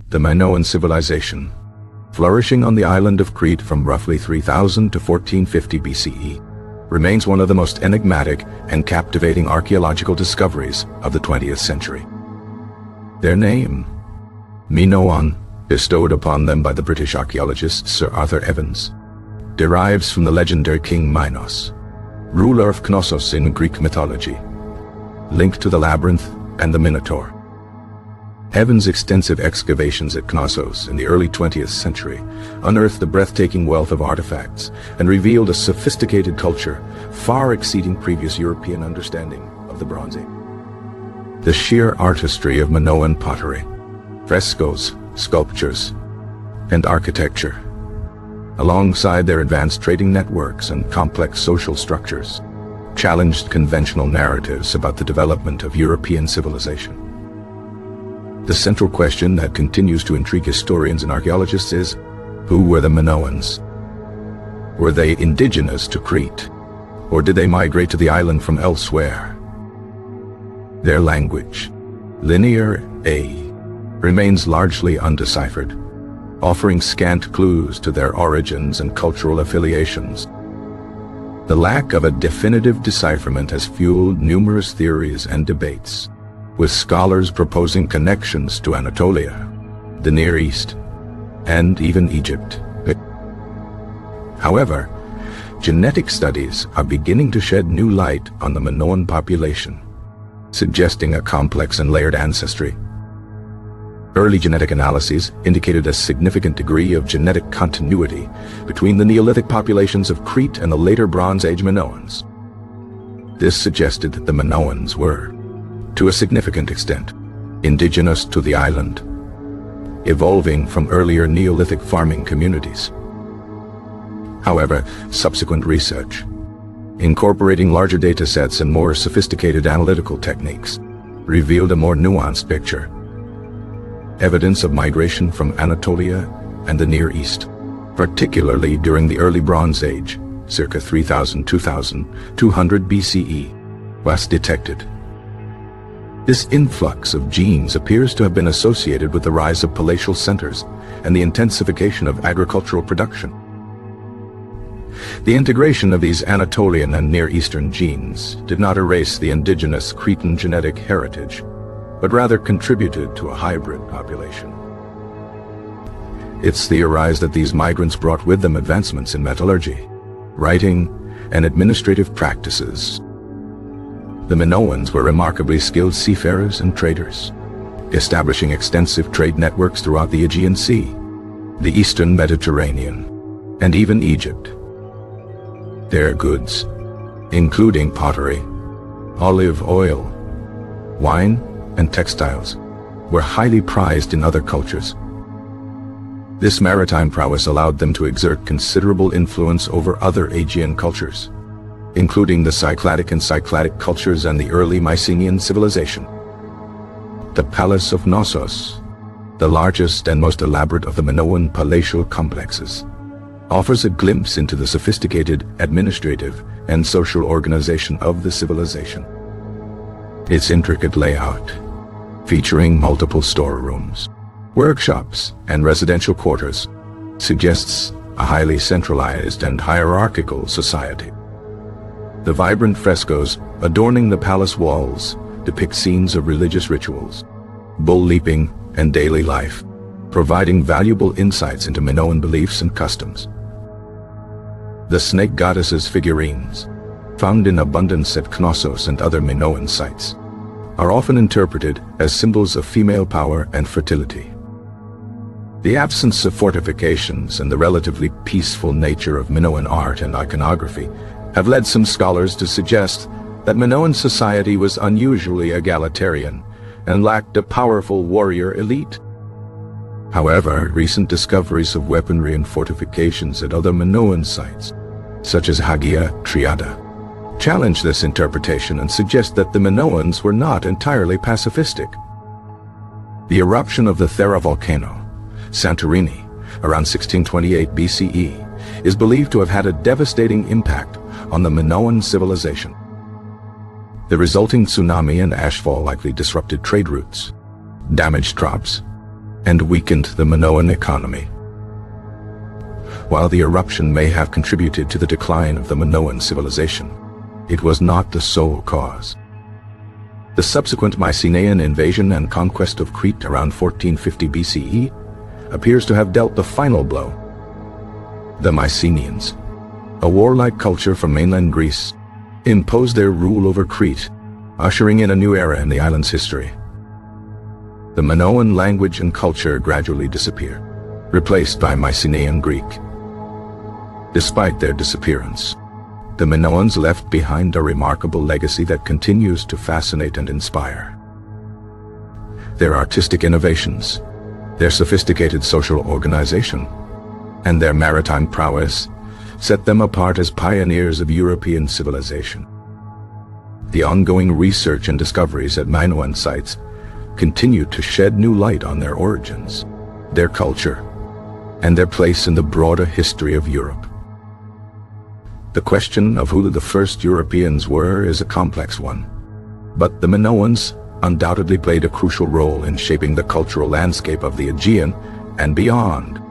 The Minoan civilization, flourishing on the island of Crete from roughly 3000 to 1450 BCE, remains one of the most enigmatic and captivating archaeological discoveries of the 20th century. Their name, Minoan, bestowed upon them by the British archaeologist Sir Arthur Evans, derives from the legendary King Minos, ruler of Knossos in Greek mythology, linked to the labyrinth and the Minotaur. Evans' extensive excavations at Knossos in the early 20th century unearthed a breathtaking wealth of artifacts and revealed a sophisticated culture far exceeding previous European understanding of the Bronze Age. The sheer artistry of Minoan pottery, frescoes, sculptures, and architecture, alongside their advanced trading networks and complex social structures, challenged conventional narratives about the development of European civilization. The central question that continues to intrigue historians and archaeologists is, who were the Minoans? Were they indigenous to Crete, or did they migrate to the island from elsewhere? Their language, Linear A, remains largely undeciphered, offering scant clues to their origins and cultural affiliations. The lack of a definitive decipherment has fueled numerous theories and debates, with scholars proposing connections to Anatolia, the Near East, and even Egypt. However, genetic studies are beginning to shed new light on the Minoan population, suggesting a complex and layered ancestry. Early genetic analyses indicated a significant degree of genetic continuity between the Neolithic populations of Crete and the later Bronze Age Minoans. This suggested that the Minoans were, to a significant extent, indigenous to the island, evolving from earlier Neolithic farming communities. However, subsequent research, incorporating larger data sets and more sophisticated analytical techniques, revealed a more nuanced picture. Evidence of migration from Anatolia and the Near East, particularly during the early Bronze Age, circa 3000–2200 BCE, was detected. This influx of genes appears to have been associated with the rise of palatial centers and the intensification of agricultural production. The integration of these Anatolian and Near Eastern genes did not erase the indigenous Cretan genetic heritage, but rather contributed to a hybrid population. It's theorized that these migrants brought with them advancements in metallurgy, writing, and administrative practices. The Minoans were remarkably skilled seafarers and traders, establishing extensive trade networks throughout the Aegean Sea, the Eastern Mediterranean, and even Egypt. Their goods, including pottery, olive oil, wine, and textiles, were highly prized in other cultures. This maritime prowess allowed them to exert considerable influence over other Aegean cultures, including the Cycladic and Cycladic cultures and the early Mycenaean civilization. The Palace of Knossos, the largest and most elaborate of the Minoan palatial complexes, offers a glimpse into the sophisticated administrative and social organization of the civilization. Its intricate layout, featuring multiple storerooms, workshops, and residential quarters, suggests a highly centralized and hierarchical society. The vibrant frescoes adorning the palace walls depict scenes of religious rituals, bull leaping, and daily life, providing valuable insights into Minoan beliefs and customs. The snake goddesses figurines, found in abundance at Knossos and other Minoan sites, are often interpreted as symbols of female power and fertility. The absence of fortifications and the relatively peaceful nature of Minoan art and iconography have led some scholars to suggest that Minoan society was unusually egalitarian and lacked a powerful warrior elite. However, recent discoveries of weaponry and fortifications at other Minoan sites, such as Hagia Triada, challenge this interpretation and suggest that the Minoans were not entirely pacifistic. The eruption of the Thera volcano, Santorini, around 1628 BCE, is believed to have had a devastating impact on the Minoan civilization. The resulting tsunami and ashfall likely disrupted trade routes, damaged crops, and weakened the Minoan economy. While the eruption may have contributed to the decline of the Minoan civilization, it was not the sole cause. The subsequent Mycenaean invasion and conquest of Crete around 1450 BCE appears to have dealt the final blow. The Mycenaeans, a warlike culture from mainland Greece, imposed their rule over Crete, ushering in a new era in the island's history. The Minoan language and culture gradually disappeared, replaced by Mycenaean Greek. Despite their disappearance, the Minoans left behind a remarkable legacy that continues to fascinate and inspire. Their artistic innovations, their sophisticated social organization, and their maritime prowess set them apart as pioneers of European civilization. The ongoing research and discoveries at Minoan sites continue to shed new light on their origins, their culture, and their place in the broader history of Europe. The question of who the first Europeans were is a complex one, but the Minoans undoubtedly played a crucial role in shaping the cultural landscape of the Aegean and beyond.